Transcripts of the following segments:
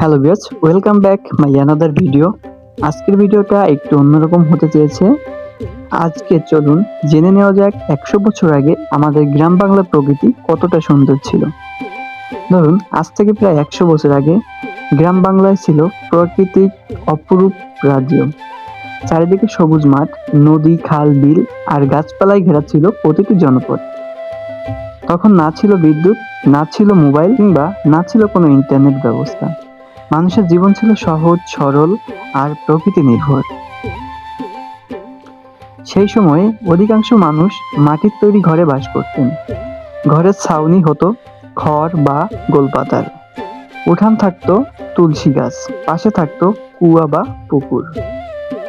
Hello viewers, welcome back my another video. আজকের ভিডিওটা একটু অন্যরকম হতে চেয়েছে। আজকে চলুন জেনে নেওয়া যাক 100 বছর আগে আমাদের গ্রাম বাংলার প্রকৃতি কতটা সুন্দর ছিল। ধরুন আজ থেকে প্রায় 100 বছর আগে গ্রাম বাংলায় ছিল প্রাকৃতিক অপরূপ রাজ্য। চারিদিকে সবুজ মাঠ, নদী, খাল, বিল আর গাছপালায় ঘেরা ছিল প্রতিটি জনপদ। তখন না ছিল বিদ্যুৎ, না ছিল মোবাইল কিংবা না ছিল কোনো ইন্টারনেট ব্যবস্থা। মানুষের জীবন ছিল সহজ, সরল আর প্রকৃতি নির্ভর। সেই সময়ে অধিকাংশ মানুষ মাটির তৈরি ঘরে বাস করতেন। ঘরের ছাউনি হতো খড় বা গোলপাতার। উঠান থাকতো তুলসী গাছ, পাশে থাকতো কুয়া বা পুকুর।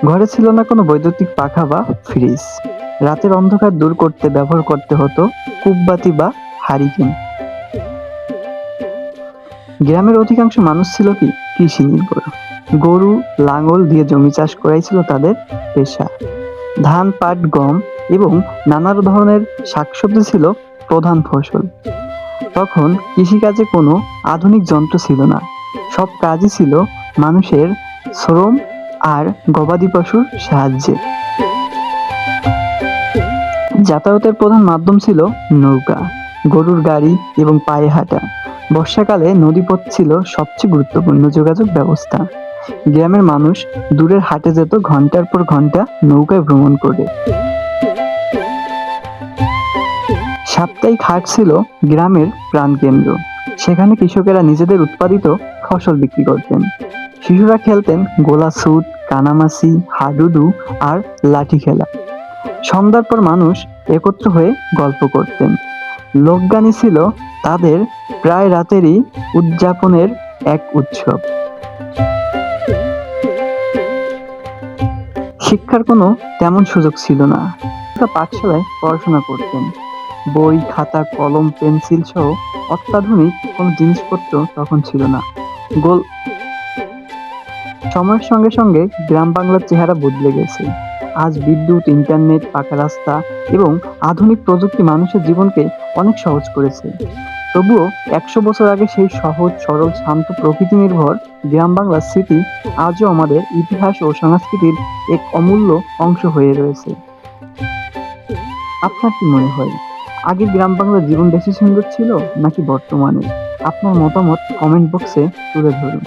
ঘরে ছিল না কোনো বৈদ্যুতিক পাখা বা ফ্রিজ। রাতের অন্ধকার দূর করতে ব্যবহার করতে হতো কূপবাতি বা হারিকেন। গ্রামের অধিকাংশ মানুষ ছিল কি কৃষি নির্ভর। গরু, লাঙ্গল দিয়ে জমি চাষ করাই ছিল তাদের পেশা। ধান, পাট, গম এবং নানা ধরনের শাকসবজি ছিল প্রধান ফসল। তখন কৃষিকাজে কোনো আধুনিক যন্ত্র ছিল না। সব কাজই ছিল মানুষের শ্রম আর গবাদি পশুর সাহায্যে। যাতায়াতের প্রধান মাধ্যম ছিল নৌকা, গরুর গাড়ি এবং পায়ে হাঁটা। বর্ষাকালে নদীপথ ছিল সবচেয়ে গুরুত্বপূর্ণ যোগাযোগ ব্যবস্থা। গ্রামের মানুষ দূরের হাটে যেত ঘন্টার পর ঘন্টা নৌকায় ভ্রমণ করে। সাপ্তাহিক হাট ছিল গ্রামের প্রাণকেন্দ্র। সেখানে কৃষকেরা নিজেদের উৎপাদিত ফসল বিক্রি করতেন। শিশুরা খেলতেন গোলাছুট, কানামাছি, হাডুডু আর লাঠি খেলা। সন্ধ্যার পর মানুষ একত্র হয়ে গল্প করতেন। লোকগানি ছিল তাদের প্রায় রাতেরই উদযাপনের এক উৎসব। শিক্ষার কোনো তেমন সুযোগ ছিল না। পাঠশালায় পড়াশোনা করতেন। বই, খাতা, কলম, পেন্সিল সহ অত্যাধুনিক কোনো জিনিসপত্র তখন ছিল না। সময়ের সঙ্গে সঙ্গে গ্রাম বাংলার চেহারা বদলে গেছে। আজ বিদ্যুৎ, ইন্টারনেট, পাকা রাস্তা এবং আধুনিক প্রযুক্তি মানুষের জীবনকে অনেক সহজ করেছে। তবুও 100 বছর আগে সেই সহজ, সরল, শান্ত, প্রকৃতি নির্ভর গ্রাম বাংলার স্মৃতি আজও আমাদের ইতিহাস ও সংস্কৃতির এক অমূল্য অংশ হয়ে রয়েছে। আপনার কি মনে হয়, আগের গ্রাম বাংলার জীবন বেশি সুন্দর ছিল নাকি বর্তমানে? আপনার মতামত কমেন্ট বক্সে তুলে ধরুন।